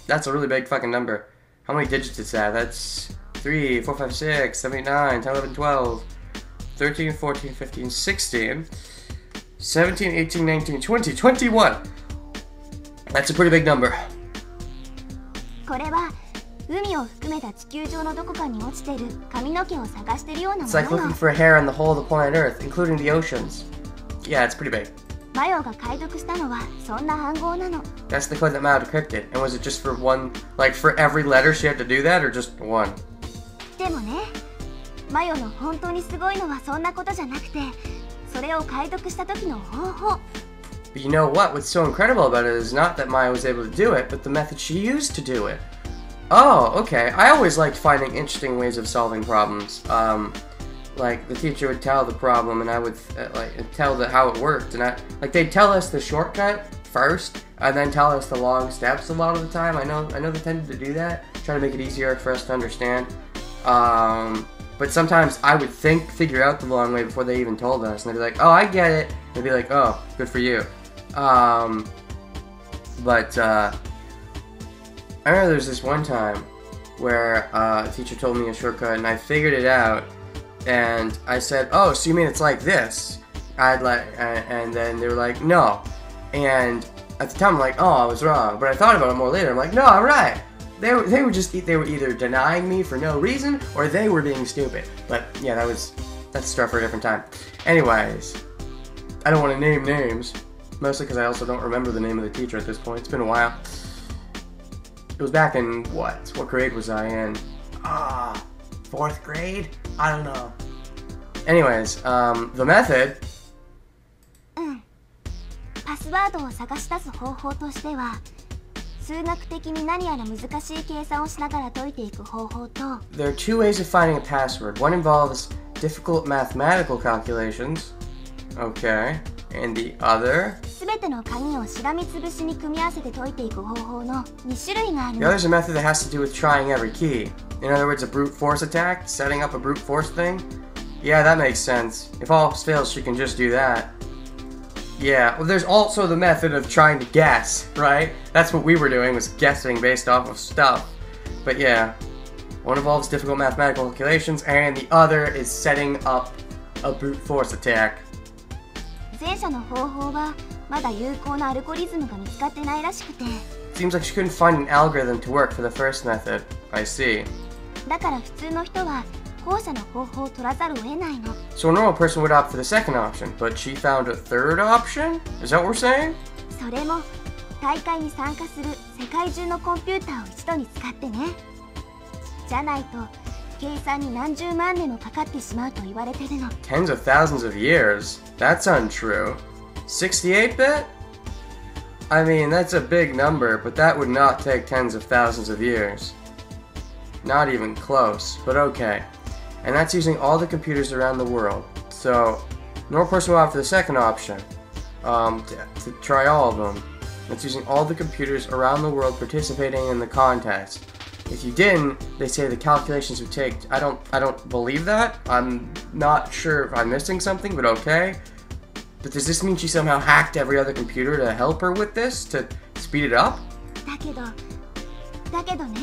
That's a really big fucking number. How many digits is that? That's 3, 4, 5, 6, 7, 8, 9, 10, 11, 12, 13, 14, 15, 16, 17, 18, 19, 20, 21. That's a pretty big number. これは海を含めた地球上のどこかに落ちている髪の毛を探しているようなも It's の like よ。 looking for hair on the whole of the planet Earth, including the oceans. Yeah, it's pretty big. マヨが解読したのはそんな暗号なの。 That's the code that Mao decrypted. And was it just for one, like for every letter she had to do that, or just one? でもね、マヨの本当にすごいのはそんなことじゃなくて、それを解読した時の方法。 But you know what? What's so incredible about it is not that Maya was able to do it, but the method she used to do it. Oh, okay. I always liked finding interesting ways of solving problems. Like the teacher would tell the problem, and I would tell how it worked, and they'd tell us the shortcut first, and then tell us the long steps. A lot of the time, I know they tended to do that, try to make it easier for us to understand. But sometimes I would figure out the long way before they even told us, and they'd be like, "Oh, I get it." And they'd be like, "Oh, good for you." I remember there's this one time where a teacher told me a shortcut, and I figured it out, and I said, "Oh, so you mean it's like this?" And then they were like, "No," and at the time I'm like, "Oh, I was wrong," but I thought about it more later. I'm like, "No, I'm right." They were either denying me for no reason, or they were being stupid. But yeah, that's stuff for a different time. Anyways, I don't want to name names, mostly because I also don't remember the name of the teacher at this point. It's been a while. It was back in what grade was I in? 4th grade? I don't know. Anyways, the method. パスワードを探し出す方法としては、数学的に何やら難しい計算をしながら解いていく方法と、 There are two ways of finding a password. One involves difficult mathematical calculations. Okay. And the other? すべての鍵をしらみつぶしに組み合わせて解いていく方法の2種類がある The の。 other's a method that has to do with trying every key. In other words, a brute force attack, setting up a brute force thing. Yeah, that makes sense. If all else fails, she can just do that. Yeah, well, there's also the method of trying to guess, right? That's what we were doing, was guessing based off of stuff. But yeah, one involves difficult mathematical calculations, and the other is setting up a brute force attack. 前者の方法はまだ有効なアルゴリズムが見つかってないらしくて、 Seems like she couldn't find an algorithm to work for the first method. I see. だから普通の人は後者の方法を取らざるを得ないの。 So a normal person would opt for the second option, but she found a third option? Is that what we're saying? それも大会に参加する世界中のコンピューターを一度に使ってね。じゃないと計算に何十万年もかかってしまうと言われてるの。 Tens of thousands of years? That's untrue. 68-bit? I mean, that's a big number, but that would not take tens of thousands of years. Not even close, but okay. And that's using all the computers around the world. So, normal person will opt for the second option. To try all of them. That's using all the computers around the world participating in the contest. If you didn't, they say the calculations would take. I don't believe that. I'm not sure if I'm missing something, but okay. But does this mean she somehow hacked every other computer to help her with this, to speed it up? だけどね、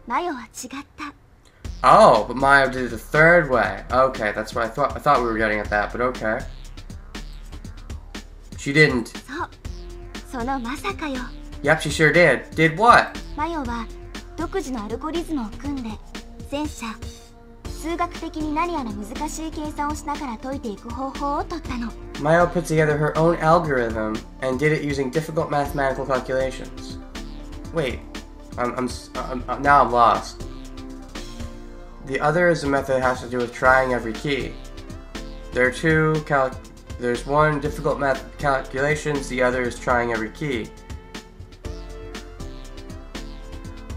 マヨは違った。 Oh, but Maya did it the third way. Okay, that's what I thought. I thought we were getting at that, but okay. She didn't. そう、そのまさかよ。 Yep, she sure did. Did what? マヨは独自のアルゴリズムを組んで、前者数学的に何やら難しい計算をしながら解いていく方法を取ったの。 Maya put together her own algorithm and did it using difficult mathematical calculations. Wait, now I'm lost. The other is a method that has to do with trying every key. There's one difficult math calculations, the other is trying every key.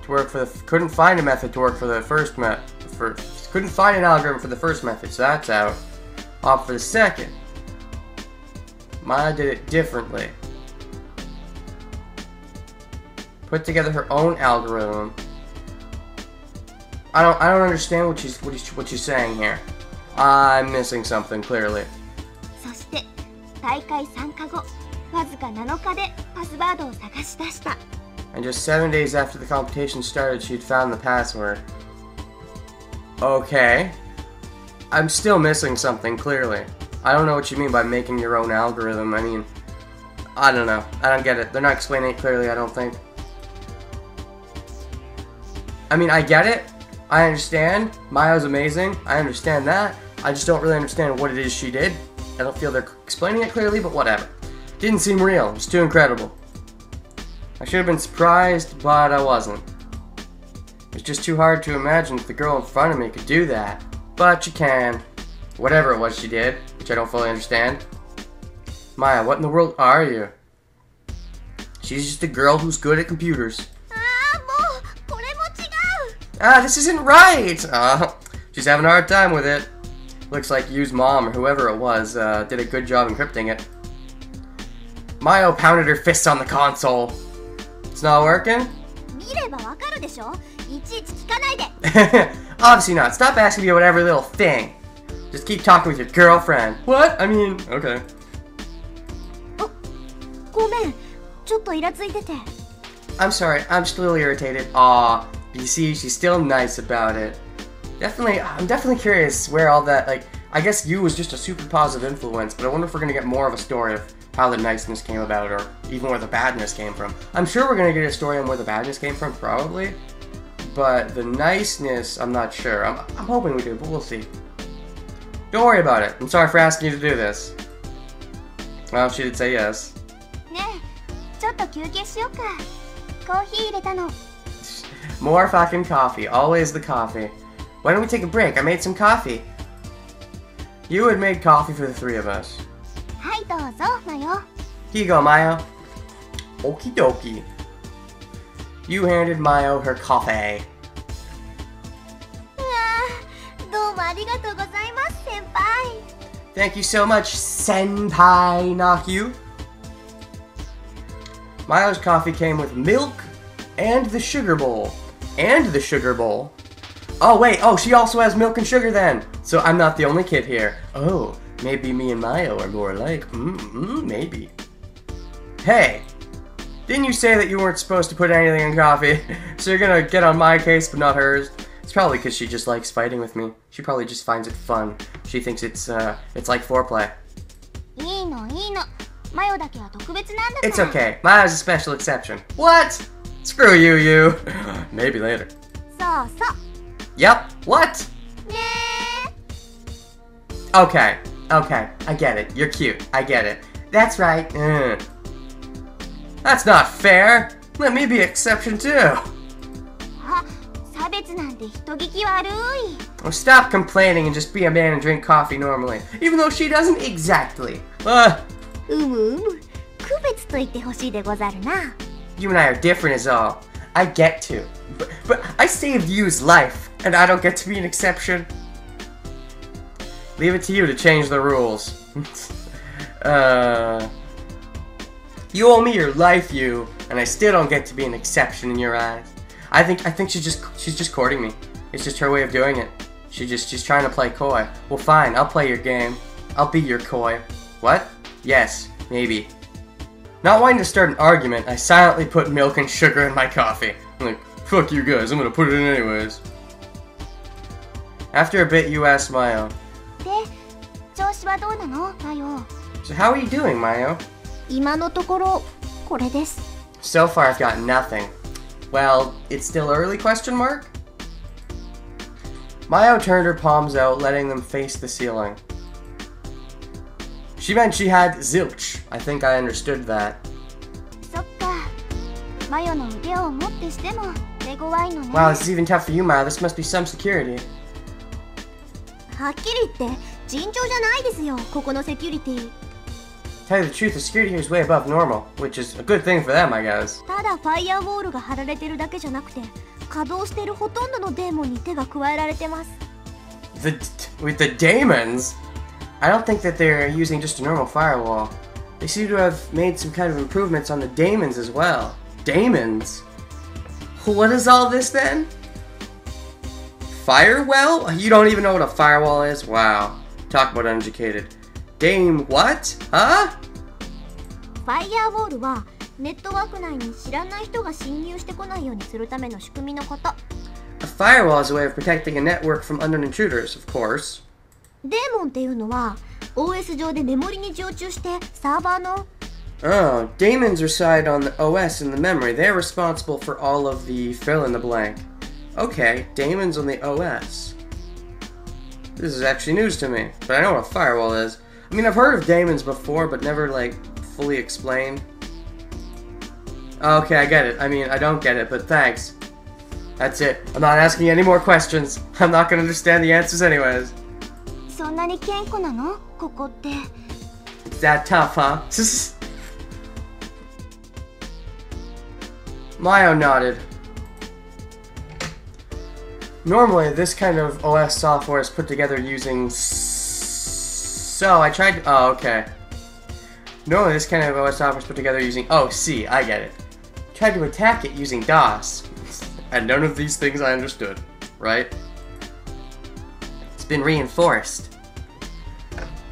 To work for couldn't find a method to work for the first couldn't find an algorithm for the first method, so that's out. Opt for the second. Maya did it differently. Put together her own algorithm. I don't understand what she's saying here. I'm missing something clearly. そして大会参加後、わずか7日でパスワードを探し出した。And just 7 days after the competition started, she'd found the password. Okay. I'm still missing something, clearly. I don't know what you mean by making your own algorithm. I mean, I don't know. I don't get it. They're not explaining it clearly, I don't think. I mean, I get it. I understand. Mayo's amazing. I understand that. I just don't really understand what it is she did. I don't feel they're explaining it clearly, but whatever. Didn't seem real. It was too incredible. I should have been surprised, but I wasn't. It was just too hard to imagine that the girl in front of me could do that. But you can. Whatever it was she did, which I don't fully understand. Maya, what in the world are you? She's just a girl who's good at computers. This isn't right! She's having a hard time with it. Looks like Yu's mom, or whoever it was, did a good job encrypting it. Mayo pounded her fists on the console. It's not working? Obviously not. Stop asking me about every little thing. Just keep talking with your girlfriend. What? I mean, okay. I'm sorry, I'm just a little irritated. Aw, you see, she's still nice about it. I'm definitely curious where all that, like, I guess Yu was just a super positive influence, but I wonder if we're gonna get more of a story of how the niceness came about, or even where the badness came from. I'm sure we're gonna get a story on where the badness came from, probably. But the niceness, I'm not sure. I'm hoping we do, but we'll see. Don't worry about it. I'm sorry for asking you to do this. Well, she did say yes. More fucking coffee. Always the coffee. Why don't we take a break? I made some coffee. You had made coffee for the three of us. Here you go, Mayo. Okie dokie. You handed Mayo her coffee. Thank you so much, Senpai Nakyu. Mayo's coffee came with milk and the sugar bowl. Oh wait, she also has milk and sugar then. So I'm not the only kid here. Oh, maybe me and Mayo are more alike. Maybe. Hey, didn't you say that you weren't supposed to put anything in coffee? So you're gonna get on my case but not hers? It's probably because she just likes fighting with me. She probably just finds it fun. She thinks it's like foreplay. It's okay. Mayo's a special exception. What? Screw you, Yu. Maybe later. Yep. What? Okay. I get it. You're cute. I get it. That's right. That's not fair. Let me be exception too. Oh, stop complaining and just be a man and drink coffee normally. Even though she doesn't exactly. You and I are different is all. I get to. But I saved Yu's life, and I don't get to be an exception. Leave it to you to change the rules. You owe me your life, Yu, and I still don't get to be an exception in your eyes. I think she's just courting me. It's just her way of doing it. She's trying to play coy. Well, fine, I'll play your game. I'll be your coy. What? Yes, maybe. Not wanting to start an argument, I silently put milk and sugar in my coffee. I'm like, fuck you guys, I'm gonna put it in anyways. After a bit, you asked Mayo. So how are you doing, Mayo? So far, I've got nothing. Well, it's still early, question mark? Mayo turned her palms out, letting them face the ceiling. She meant she had zilch. I think I understood that. Wow, this is even tough for you, Mayo. This must be some security. Tell you the truth, the security here is way above normal, which is a good thing for them, I guess. With the daemons? I don't think that they're using just a normal firewall. They seem to have made some kind of improvements on the daemons as well. Daemons? What is all this then? Firewall? You don't even know what a firewall is? Wow. Talk about uneducated. Dame what? Huh? ファイアウォールはネットワーク内に知らない人が侵入してこないようにするための仕組みのこと。A firewall is a way of protecting a network from unknown intruders, of course. デーモンっていうのは OS 上でメモリに常駐してサーバーの Oh, daemons reside on the OS and the memory. They're responsible for all of the fill in the blank. Okay, daemons on the OS. This is actually news to me, but I know what a firewall is. I mean, I've heard of daemons before, but never, like, fully explained. Okay, I get it. I mean, I don't get it, but thanks. That's it. I'm not asking any more questions. I'm not gonna understand the answers anyways. そんなに健康なの？ここって。It's that tough, huh? Mayo nodded. Normally, this kind of OS software is put together using... So, I tried... Oh, okay. Normally, this kind of OS software is put together using... Oh, see, I get it. Tried to attack it using DOS. And none of these things I understood, right? It's been reinforced.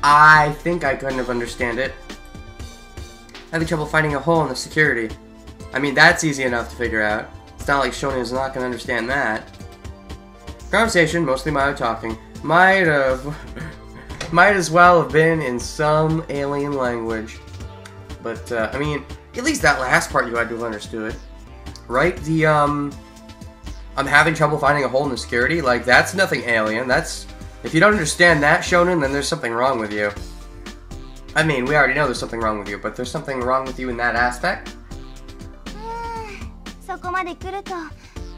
I think I couldn't have understand it. Having trouble finding a hole in the security. I mean, that's easy enough to figure out. It's not like Shonen is not going to understand that. Conversation, mostly Mayo talking. Might as well have been in some alien language. But, I mean, at least that last part you had to have understood. Right? The, I'm having trouble finding a hole in the security? Like, that's nothing alien. That's... If you don't understand that, Shonen, then there's something wrong with you. I mean, we already know there's something wrong with you, but there's something wrong with you in that aspect? そこまで来ると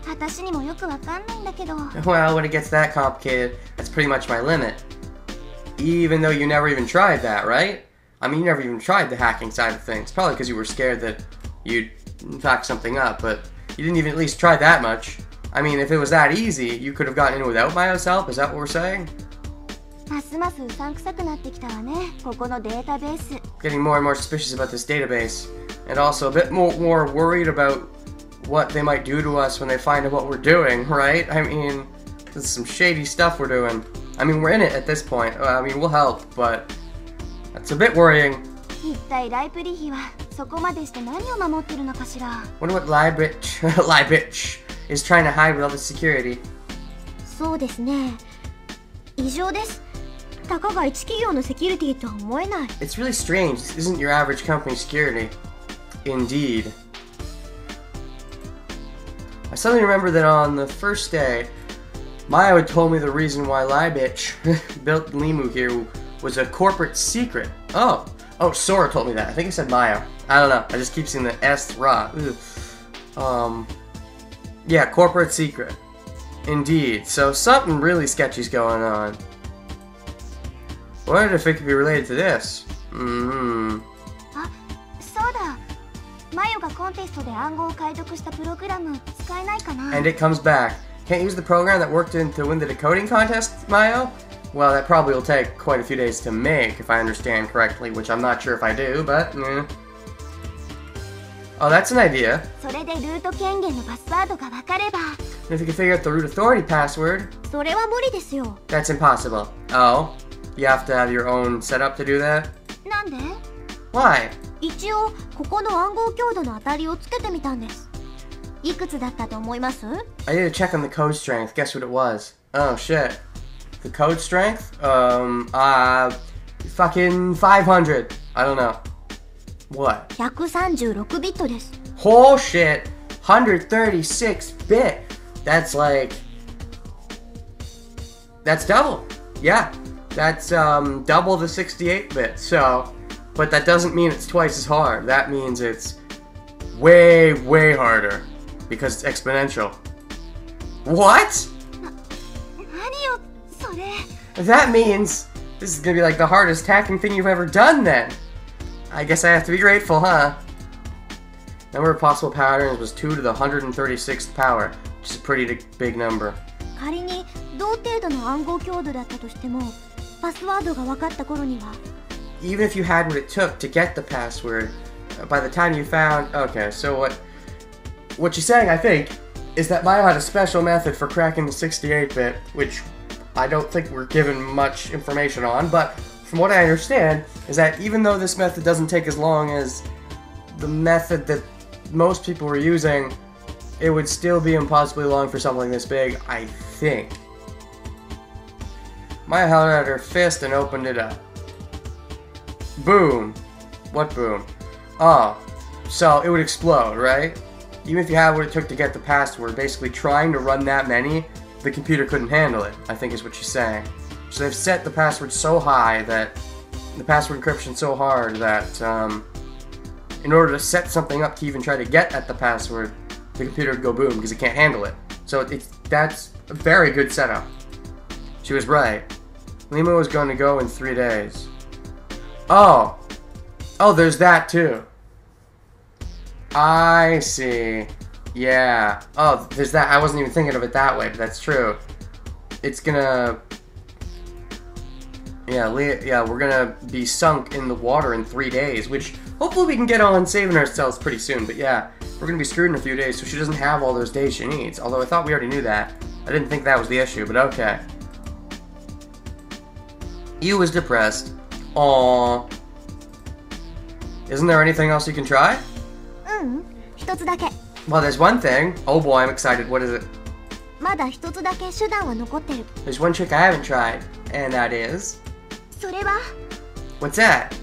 私にもよくわかんないんだけど。 Well, when it gets that complicated, that's pretty much my limit. Even though you never even tried that, right? I mean, you never even tried the hacking side of things. Probably because you were scared that you'd fuck something up, but you didn't even at least try that much. I mean, if it was that easy, you could have gotten in without Mayo's help? Is that what we're saying? ますますうさんくさくなってきたわね、ここのデータベース。 Getting more and more suspicious about this database. And also a bit more worried about what they might do to us when they find out what we're doing, right? I mean, this is some shady stuff we're doing. I mean, we're in it at this point. I mean, we'll help, but that's a bit worrying. 一体ライプリヒはそこまでして何を守ってるのかしら。 Wonder what Liebitch is trying to hide with all the security. そうですね。異常です。たかが一企業のセキュリティとは思えない。 It's really strange. This isn't your average company security. Indeed. I suddenly remember that on the first day, Mayo had told me the reason why Liebitch built Limu here was a corporate secret. Oh, Sora told me that. I think I said Mayo. I don't know. I just keep seeing the S raw. Yeah, corporate secret. Indeed. So something really sketchy's going on. Wondered if it could be related to this. Mm-hmm. あ、そうだ。マヨがコンテストで暗号を解読したプログラム使えないかな。 And it comes back. Can't use the program that worked in to win the decoding contest, Mayo? Well, that probably will take quite a few days to make, if I understand correctly, which I'm not sure if I do, but... Oh, that's an idea. それでルート権限のパスワードが分かれば。 And if you can figure out the root authority password... それは無理ですよ。 That's impossible. Oh? You have to have your own setup to do that? なんで？ Why? 一応ここの暗号強度の当たりをつけてみたんです。いくつだったと思います？ I need to check on the code strength. Guess what it was? Oh, shit. The code strength? Fucking 500. I don't know. What? 136ビットです。 Oh, shit. 136-bit. That's like... That's double. Yeah. That's, double the 68-bit. So... But that doesn't mean it's twice as hard. That means it's way, way harder. Because it's exponential. What? 何よ、それ。 That means this is gonna be like the hardest hacking thing you've ever done then. I guess I have to be grateful, huh? Number of possible patterns was 2 to the 136th power, which is a pretty big number. 仮に同程度の暗号強度だったとしても、パスワードが分かった頃には。 Even if you had what it took to get the password, by the time you found... Okay, so what you're saying, I think, is that Mayo had a special method for cracking the 68-bit, which I don't think we're given much information on, but from what I understand, is that even though this method doesn't take as long as the method that most people were using, it would still be impossibly long for something this big, I think. Maya held out her fist and opened it up. Boom. What boom? Oh, so it would explode, right? Even if you had what it took to get the password, basically trying to run that many, the computer couldn't handle it, I think is what she's saying. So they've set the password so high that, the password encryption so hard that, in order to set something up to even try to get at the password, the computer would go boom because it can't handle it. So that's a very good setup. She was right. Lima was going to go in 3 days. Oh, there's that too. I see. Yeah. Oh, there's that. I wasn't even thinking of it that way, but that's true. It's gonna... Yeah, we're gonna be sunk in the water in 3 days, which hopefully we can get on saving ourselves pretty soon. But yeah, we're gonna be screwed in a few days, so she doesn't have all those days she needs. Although I thought we already knew that. I didn't think that was the issue, but okay. Yu was depressed. Aww. Isn't there anything else you can try? 一つだけ。 Well, there's one thing. Oh boy, I'm excited. What is it? まだ一つだけ手段は残ってる。 There's one trick I haven't tried, and that is... それは What's that?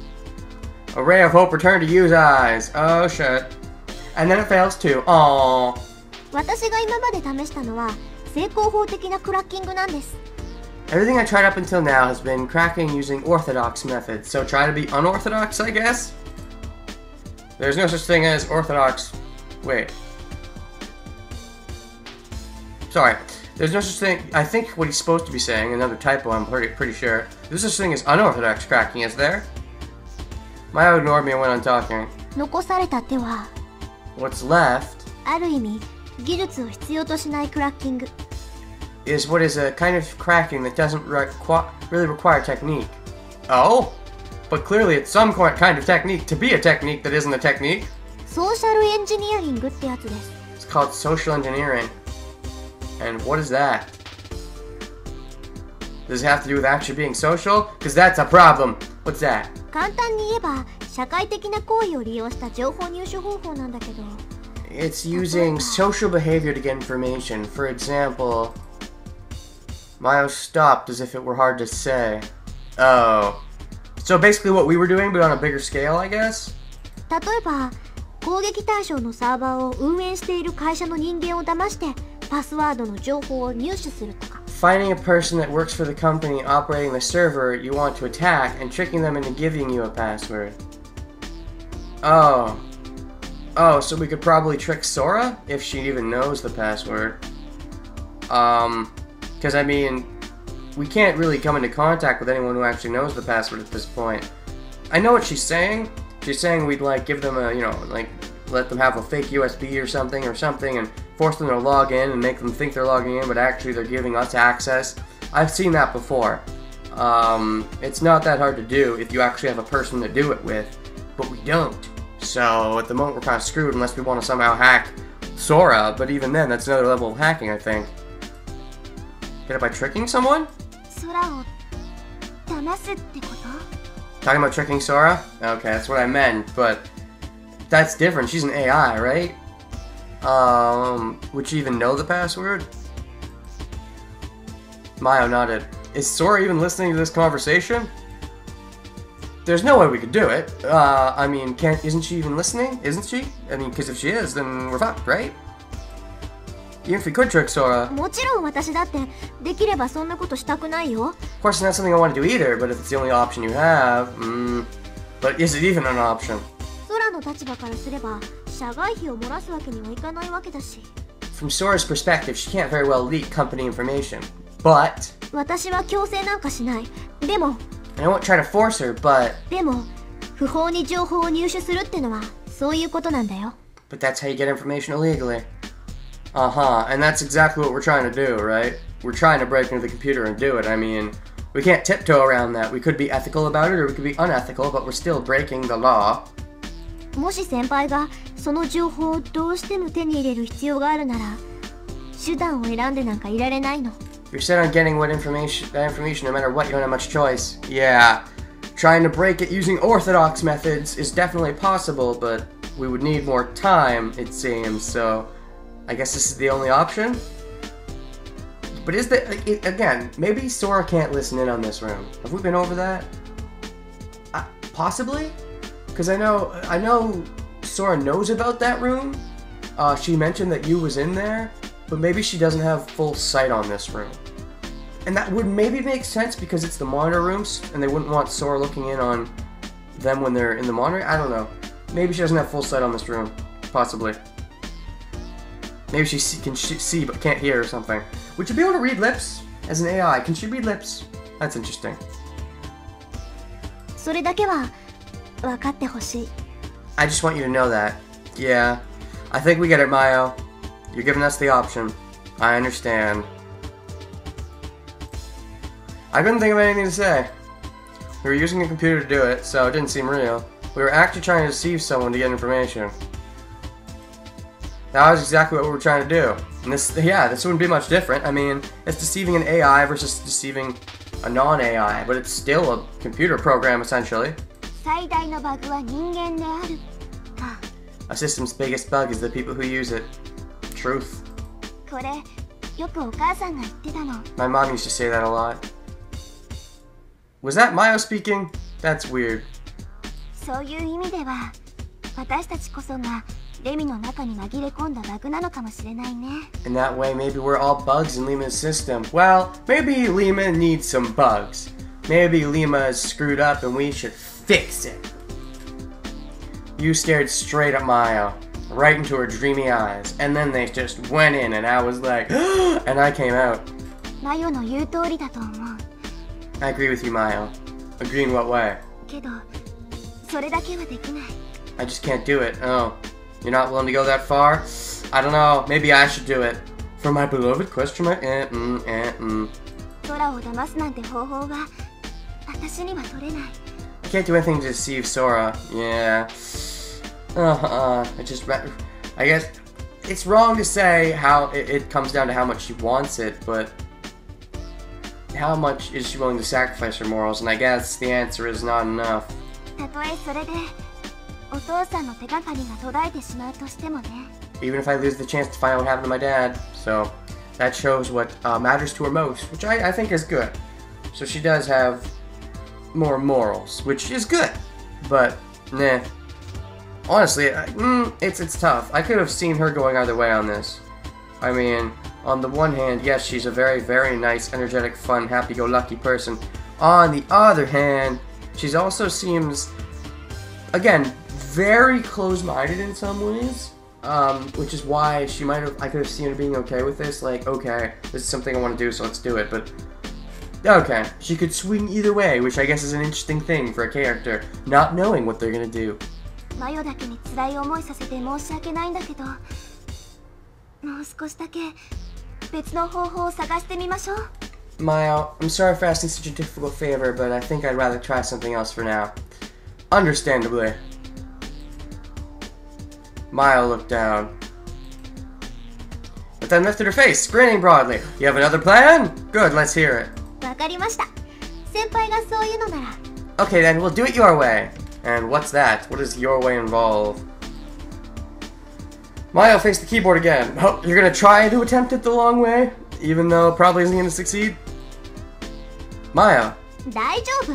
A ray of hope returned to Yu's eyes. Oh shit. And then it fails too. Aww. 私が今まで試したのは成功法的なクラッキングなんです。 Everything I tried up until now has been cracking using orthodox methods, so try to be unorthodox, I guess? There's no such thing as orthodox... Wait. Sorry. There's no such thing... I think what he's supposed to be saying, another typo, I'm pretty sure. There's no such thing as unorthodox cracking, is there? Maya ignored me and went on talking. 残された手は What's left ある意味技術を必要としないクラッキング。 is what is a kind of cracking that doesn't really require technique. Oh? But clearly it's some kind of technique to be a technique that isn't a technique. ソーシャルエンジニアリングってやつです。 It's called social engineering. And what is that? Does it have to do with actually being social? Because that's a problem. What's that? 簡単に言えば社会的な行為を利用した情報入手方法なんだけど。 It's using social behavior to get information. For example... Mayo stopped as if it were hard to say. Oh. So basically what we were doing, but on a bigger scale, I guess? 例えば攻撃対象のサーバーを運営している会社の人間を騙してパスワードの情報を入手するとか。 Finding a person that works for the company operating the server you want to attack and tricking them into giving you a password. Oh. Oh, so we could probably trick Sora if she even knows the password. Because I mean, we can't really come into contact with anyone who actually knows the password at this point. I know what she's saying. She's saying we'd like give them a, you know, like let them have a fake USB or something and force them to log in and make them think they're logging in, but actually they're giving us access. I've seen that before. It's not that hard to do if you actually have a person to do it with, but we don't. So at the moment we're kind of screwed unless we want to somehow hack Sora, but even then that's another level of hacking, I think. Get it by tricking someone? 空を騙すってこと？ Talking about tricking Sora? Okay, that's what I meant, but that's different. She's an AI, right? Would she even know the password? Mayo nodded. Is Sora even listening to this conversation? There's no way we could do it. I mean, isn't she even listening? Isn't she? I mean, because if she is, then we're fucked, right? Even if we could trick Sora. もちろん私だってできればそんなことしたくないよ。 Of course, it's not something I want to do either, but if it's the only option you have, But is it even an option? 空の立場からすれば社外費を漏らすわけにはいかないわけだし。 From Sora's perspective, she can't very well leak company information. But 私は強制なんかしない。でも I won't try to force her, but でも不法に情報を入手するってのはそういうことなんだよ。 But that's how you get information illegally. Uh-huh, and that's exactly what we're trying to do, right? We're trying to break into the computer and do it. I mean, we can't tiptoe around that. We could be ethical about it, or we could be unethical, but we're still breaking the law. もし先輩がその情報をどうしても手に入れる必要があるなら手段を選んでなんかいられないの。 You're set on getting that information no matter what, you don't have much choice. Yeah, trying to break it using orthodox methods is definitely possible, but we would need more time, it seems, so I guess this is the only option? But is that, again, maybe Sora can't listen in on this room. Have we been over that? Possibly? Because I know Sora knows about that room. She mentioned that you was in there, but maybe she doesn't have full sight on this room. And that would maybe make sense because it's the monitor rooms, and they wouldn't want Sora looking in on them when they're in the monitor. I don't know. Maybe she doesn't have full sight on this room. Possibly. Maybe she can see but can't hear or something. Would you be able to read lips as an AI? Can she read lips? That's interesting. それだけは分かってほしい。 I just want you to know that. Yeah. I think we get it, Mayo. You're giving us the option. I understand. I couldn't think of anything to say. We were using a computer to do it, so it didn't seem real. We were actually trying to deceive someone to get information. That was exactly what we were trying to do. And this wouldn't be much different. I mean, it's deceiving an AI versus deceiving a non-AI, but it's still a computer program, essentially. 最大のバグは人間である。A system's biggest bug is the people who use it. Truth. これ、よくお母さんが言ってたの。My mom used to say that a lot. Was that Mayo speaking? That's weird. そういう意味では、私たちこそがレミの中に紛れ込んだバグなのかもしれないね。In that way, maybe we're all bugs in Lima's system. Well, maybe Lima needs some bugs. Maybe Lima is screwed up and we should fix it. You stared straight at Mayo, right into her dreamy eyes, and then they just went in and I was like, and I came out. マヨの言う通りだと思う。 I agree with you, Mayo. Agree in what way? けど、それだけはできない。 I just can't do it. Oh, you're not willing to go that far? I don't know. Maybe I should do it. For my beloved question mark? 空を騙すなんて方法は私には取れない。 I can't do anything to deceive Sora. Yeah. I guess it's wrong to say how it comes down to how much she wants it, but how much is she willing to sacrifice her morals? And I guess the answer is not enough. たとえそれでお父さんの手がかりが途絶えてしまうとしてもね。 Even if I lose the chance to find out what happened to my dad. So that shows what matters to her most, which I think is good. So she does have more morals, which is good. But, nah. Honestly, it's tough. I could have seen her going either way on this. I mean, on the one hand, yes, she's a very, very nice, energetic, fun, happy-go-lucky person. On the other hand, she also seems, again, very close-minded in some ways. Which is why I could have seen her being okay with this. Like, okay, this is something I want to do, so let's do it. But, okay, she could swing either way, which I guess is an interesting thing for a character, not knowing what they're gonna do. マヨだけに辛い思いさせて申し訳ないんだけど、もう少しだけ別の方法を探してみましょう。 Mayo, I'm sorry for asking such a difficult favor, but I think I'd rather try something else for now. Understandably. Mayo looked down, but then lifted her face, grinning broadly. You have another plan? Good, let's hear it. わかりました。先輩がそういうのなら。 Okay then, we'll do it your way. And what's that? What does your way involve? Mayo faced the keyboard again. Oh, you're gonna try to attempt it the long way? Even though it probably isn't gonna succeed? Mayo. 大丈夫。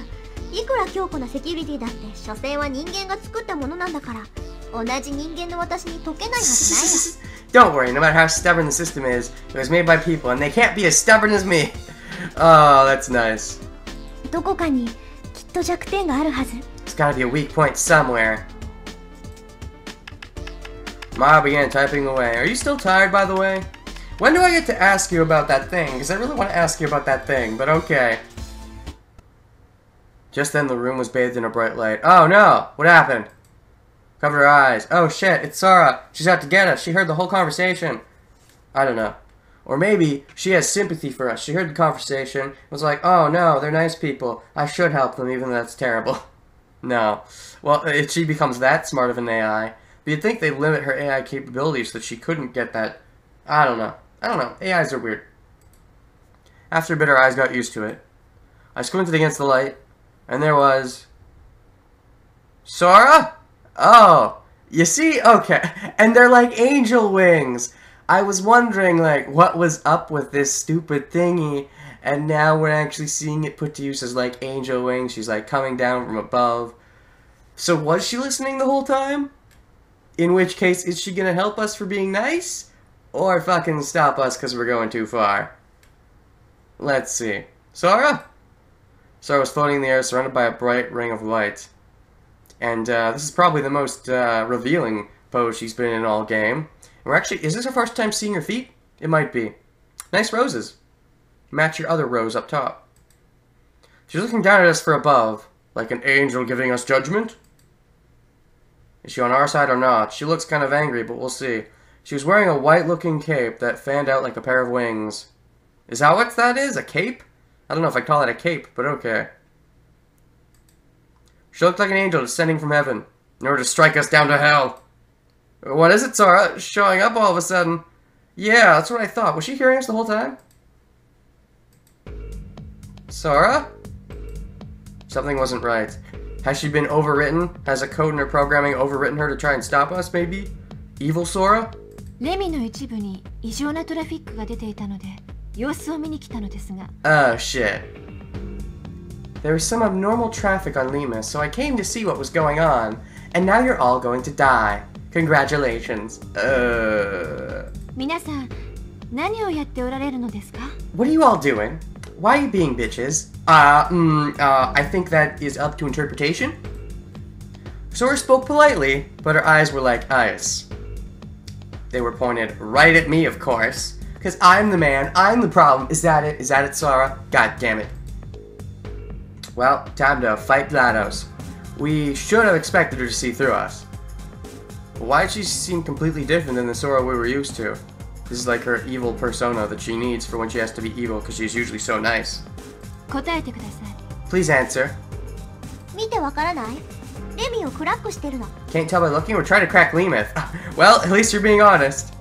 いくら強固なセキュリティだって、所詮は人間が作ったものなんだから、同じ人間の私に解けないはずないわ。 Don't worry, no matter how stubborn the system is, it was made by people, and they can't be as stubborn as me. Oh, that's nice. どこかにきっと弱点があるはず。 There's gotta be a weak point somewhere. Ma began typing away. Are you still tired, by the way? When do I get to ask you about that thing? Because I really want to ask you about that thing, but okay. Just then, the room was bathed in a bright light. Oh no! What happened? Covered her eyes. Oh shit, it's Sora. She's out to get us. She heard the whole conversation. I don't know. Or maybe she has sympathy for us. She heard the conversation, was like, oh no, they're nice people. I should help them even though that's terrible. No. Well, if she becomes that smart of an AI, but you'd think they'd limit her AI capabilities so that she couldn't get that. I don't know. AIs are weird. After a bit, her eyes got used to it. I squinted against the light, and there was... Sora? Oh, You see? Okay. And they're like angel wings. I was wondering, like, what was up with this stupid thingy, and now we're actually seeing it put to use as, like, angel wings. She's, like, coming down from above. So was she listening the whole time? In which case, is she gonna help us for being nice? Or fucking stop us because we're going too far? Let's see. Sora? Sora was floating in the air, surrounded by a bright ring of light. And this is probably the most revealing pose she's been in all game. We're actually, is this our first time seeing her feet? It might be. Nice roses. Match your other rose up top. She's looking down at us from above, like an angel giving us judgment. Is she on our side or not? She looks kind of angry, but we'll see. She was wearing a white-looking cape that fanned out like a pair of wings. Is that what that is? A cape? I don't know if I call it a cape, but okay. She looked like an angel descending from heaven in order to strike us down to hell. What is it, Sora? Showing up all of a sudden. Yeah, that's what I thought. Was she hearing us the whole time? Sora? Something wasn't right. Has she been overwritten? Has a code in her programming overwritten her to try and stop us, maybe? Evil Sora? レミの一部に異常なトラフィックが出ていたので、様子を見に来たのですが。Oh, shit. There was some abnormal traffic on Lima, so I came to see what was going on. And now you're all going to die. Congratulations. 皆さん、何をやっておられるのですか? What are you all doing? Why are you being bitches? I think that is up to interpretation. Sora spoke politely, but her eyes were like ice. They were pointed right at me, of course. Because I'm the man, I'm the problem. Is that it? Is that it, Sora? God damn it. Well, time to fight GLaDOS. We should have expected her to see through us. Why did she seem completely different than the Sora we were used to? This is like her evil persona that she needs for when she has to be evil, because she's usually so nice. 答えてください. Please answer. 見てわからない? レミをクラックしてるの. Can't tell by looking? We're trying to crack Lemeth. Well, at least you're being honest.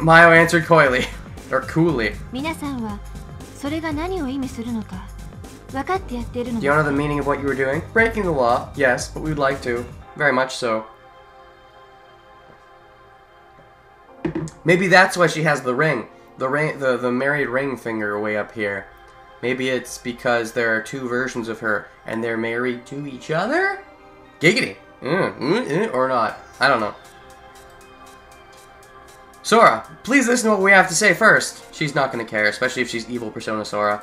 Mayo answered coyly. Or coolly. 皆さんはそれが何を意味するのか分かってやっているの Do you know the meaning of what you were doing? Breaking the law, yes, but we'd like to. Very much so. Maybe that's why she has the ring. The married ring finger way up here. Maybe it's because there are two versions of her, and they're married to each other? Giggity! Or not. I don't know. Sora, please listen to what we have to say first. She's not going to care, especially if she's evil persona Sora.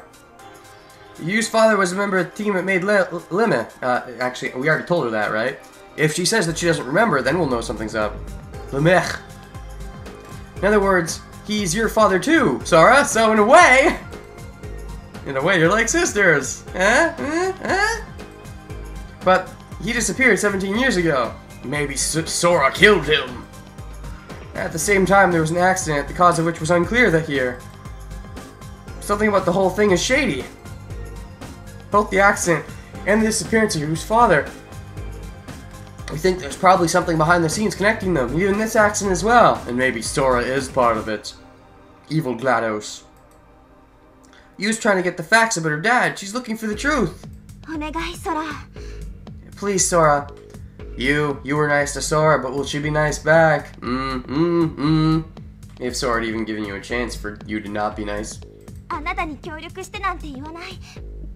Yu's father was a member of the team that made Lima. Actually, we already told her that, right? If she says that she doesn't remember, then we'll know something's up. Limech. In other words, he's your father too, Sora, so in a way, you're like sisters. But he disappeared 17 years ago. Maybe Sora killed him. At the same time, there was an accident, the cause of which was unclear that year. Something about the whole thing is shady. Both the accident and the disappearance of Yu's father. We think there's probably something behind the scenes connecting them, even this accident as well. And maybe Sora is part of it. Evil GLaDOS. Yu's trying to get the facts about her dad. She's looking for the truth. お願い, Sora. Please, Sora. You were nice to Sora, but will she be nice back? If Sora had even given you a chance for you to not be nice. あなたに協力してなんて言わない。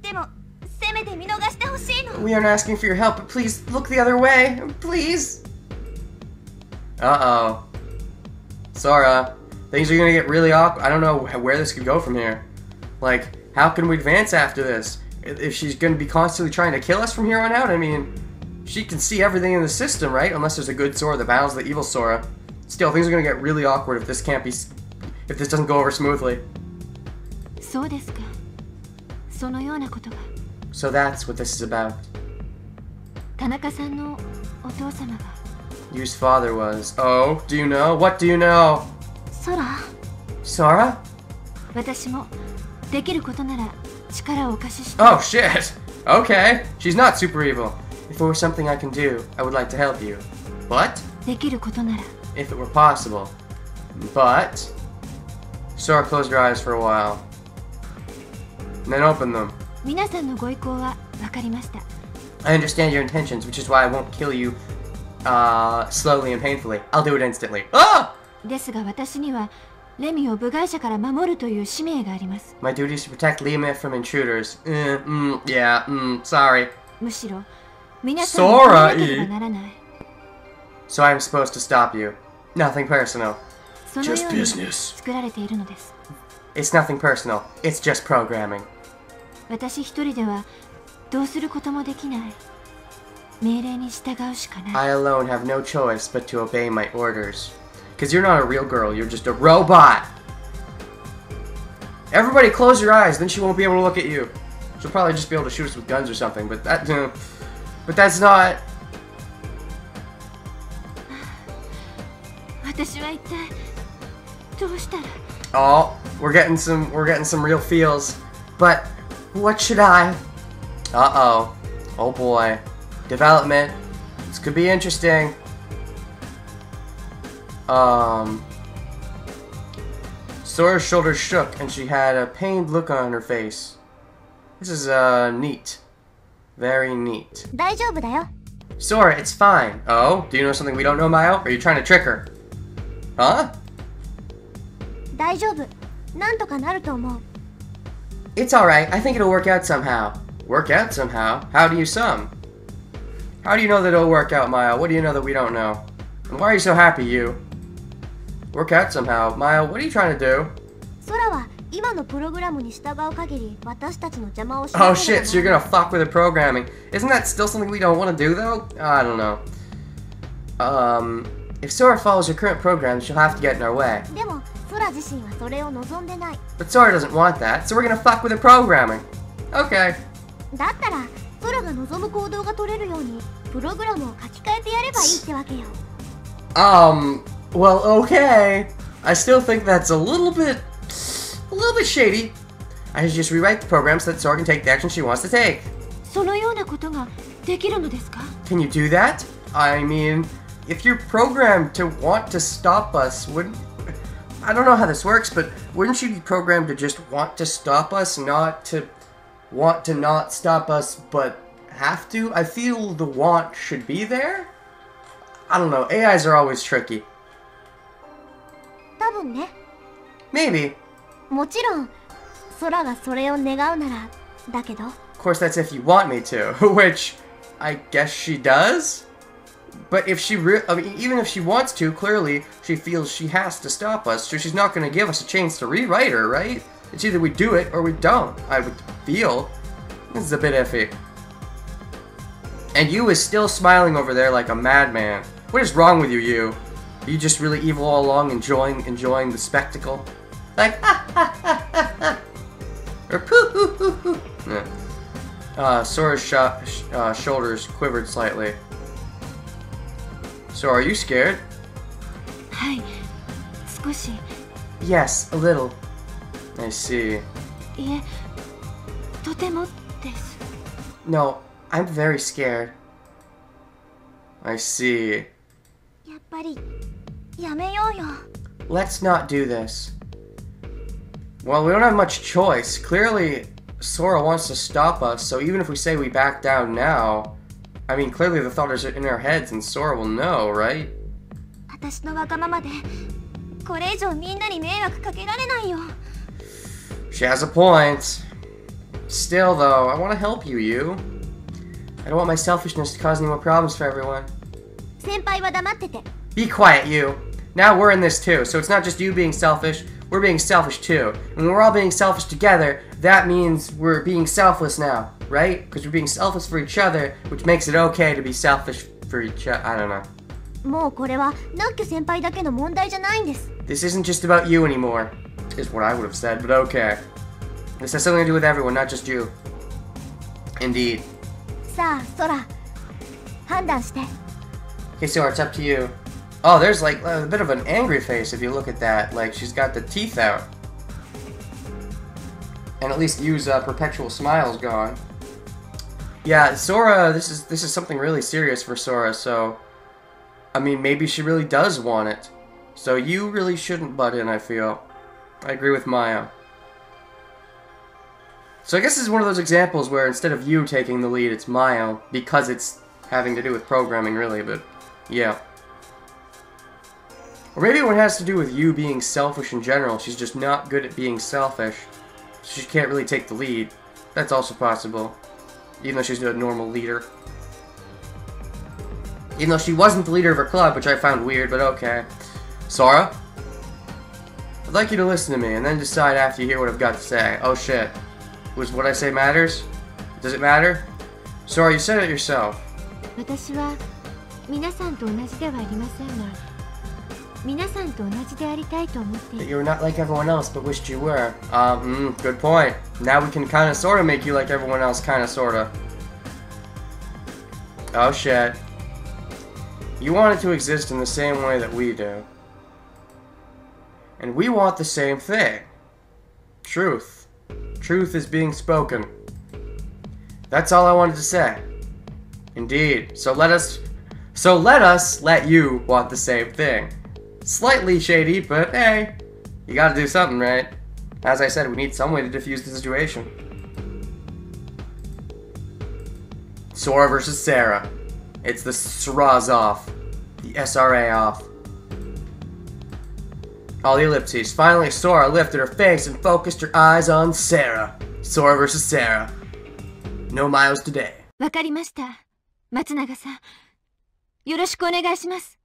でも、せめて見逃してほしいの。 We aren't asking for your help, but please look the other way. Please. Uh-oh. Sora, things are gonna get really awkward. I don't know where this could go from here. Like, how can we advance after this? If she's gonna be constantly trying to kill us from here on out, I mean, she can see everything in the system, right? Unless there's a good Sora that battles the evil Sora. Still, things are gonna get really awkward if this doesn't go over smoothly. そうですか。そのようなことが。 So that's what this is about. 田中さんのお父様が。 Yu's father was. Oh, do you know? What do you know? 空。 Sora? 私もできることなら力をお貸しして。 Oh shit! Okay, she's not super evil. If it were something I can do, I would like to help you. What? できることなら。 If it were possible. But... Sora closed her eyes for a while. And then opened them. 皆さんのご意向は分かりました。 I understand your intentions, which is why I won't kill you slowly and painfully. I'll do it instantly. Ah! ですが私にはレミを部外者から守るという使命があります。My duty is to protect Lima from intruders. Yeah, sorry. むしろ皆さんに守らなければならない。So I'm supposed to stop you. Nothing personal. そのように作られているのです。It's nothing personal. It's just programming. 私一人ではどうすることもできない。命令に従うしかない。I alone have no choice but to obey my orders. Because you're not a real girl, you're just a robot! Everybody close your eyes, then she won't be able to look at you. She'll probably just be able to shoot us with guns or something, but that's not... 私は一体どうしたら Oh, we're getting some real feels. But what should I? Uh-oh. Oh boy. Development. This could be interesting. Sora's shoulders shook and she had a pained look on her face. This is neat. Very neat. 大丈夫だよ。 Sora, it's fine. Oh, do you know something we don't know, Mayo? Are you trying to trick her? Huh? 大丈夫。なんとかなると思う。 It's alright. I think it'll work out somehow. Work out somehow? How do you some? How do you know that it'll work out, Mayo? What do you know that we don't know? And why are you so happy, you? Work out somehow. Mayo, what are you trying to do? 空は今のプログラムに従う限り私たちの邪魔をしない。 Oh shit, so you're gonna fuck with the programming. Isn't that still something we don't want to do, though? I don't know. If Sora follows her current program, she'll have to get in our way. でも空自身はそれを望んでない。 But Sora doesn't want that, so we're gonna fuck with the programming. Okay. だったら空が望む行動が取れるようにプログラムを書き換えてやればいいってわけよ。Well, okay. I still think that's a little bit shady. I should just rewrite the program so that Sora can take the action she wants to take. そのようなことができるのですか? Can you do that? I mean, if you're programmed to want to stop us, I don't know how this works, but wouldn't you be programmed to just want to stop us, not to want to not stop us, but have to? I feel the want should be there? I don't know. AIs are always tricky. 多分ね。 Maybe. もちろん空がそれを願うならだけど。 Of course, that's if you want me to, which I guess she does. But if she even if she wants to, clearly she feels she has to stop us, so she's not going to give us a chance to rewrite her, right? It's either we do it or we don't. I would feel. This is a bit iffy. And you is still smiling over there like a madman. What is wrong with you, you? Are you just really evil all along, enjoying the spectacle? Like, or poo. Yeah. Sora's shoulders quivered slightly. So, are you scared? はい、少し。 Yes, a little. I see. いえ、とてもです。 No, I'm very scared. I see. やっぱりやめようよ。 Let's not do this. Well, we don't have much choice. Clearly, Sora wants to stop us, so even if we say we back down now, I mean, clearly the thought is in our heads and Sora will know, right? 私のわがままでこれ以上みんなに迷惑かけられないよ。 She has a point. Still, though, I want to help you. I don't want my selfishness to cause any more problems for everyone. 先輩は黙ってて。 Be quiet, you. Now we're in this too, so it's not just you being selfish, we're being selfish too. And when we're all being selfish together, that means we're being selfless now, right? Because we're being selfless for each other, which makes it okay to be selfish for each other. I don't know. もうこれはナッキュ先輩だけの問題じゃないんです。 This isn't just about you anymore, is what I would have said, but okay. This has something to do with everyone, not just you. Indeed. さあ、空、判断して。 Okay, Sora, it's up to you. Oh, there's like a bit of an angry face if you look at that. Like she's got the teeth out. And at least Yu's perpetual smile's gone. Yeah, Sora, this is something really serious for Sora, so I mean maybe she really does want it. So you really shouldn't butt in, I feel. I agree with Maya. So I guess this is one of those examples where instead of you taking the lead, it's Maya, because it's having to do with programming really, but Yeah. Or maybe it has to do with you being selfish in general. She's just not good at being selfish. She can't really take the lead. That's also possible. Even though she's a normal leader. Even though she wasn't the leader of her club, which I found weird, but okay. Sora? I'd like you to listen to me, and then decide after you hear what I've got to say. Oh shit. Was what I say matters? Does it matter? Sora, you said it yourself. 私は皆さんと同じではありませんが、皆さんと同じでありたいと思っている。 That you were not like everyone else, but wished you were. Good point. Now we can kinda sorta make you like everyone else, kinda sorta. Oh shit. You want it to exist in the same way that we do. And we want the same thing. Truth. Truth is being spoken. That's all I wanted to say. Indeed. So let us let you want the same thing. Slightly shady, but hey, you gotta do something, right? As I said, we need some way to defuse the situation. Sora versus Sarah. It's the SRA's off. The SRA off. All the ellipses. Finally, Sora lifted her face and focused her eyes on Sarah. Sora versus Sarah. No miles today. わかりました。松永さん、よろしくお願いします。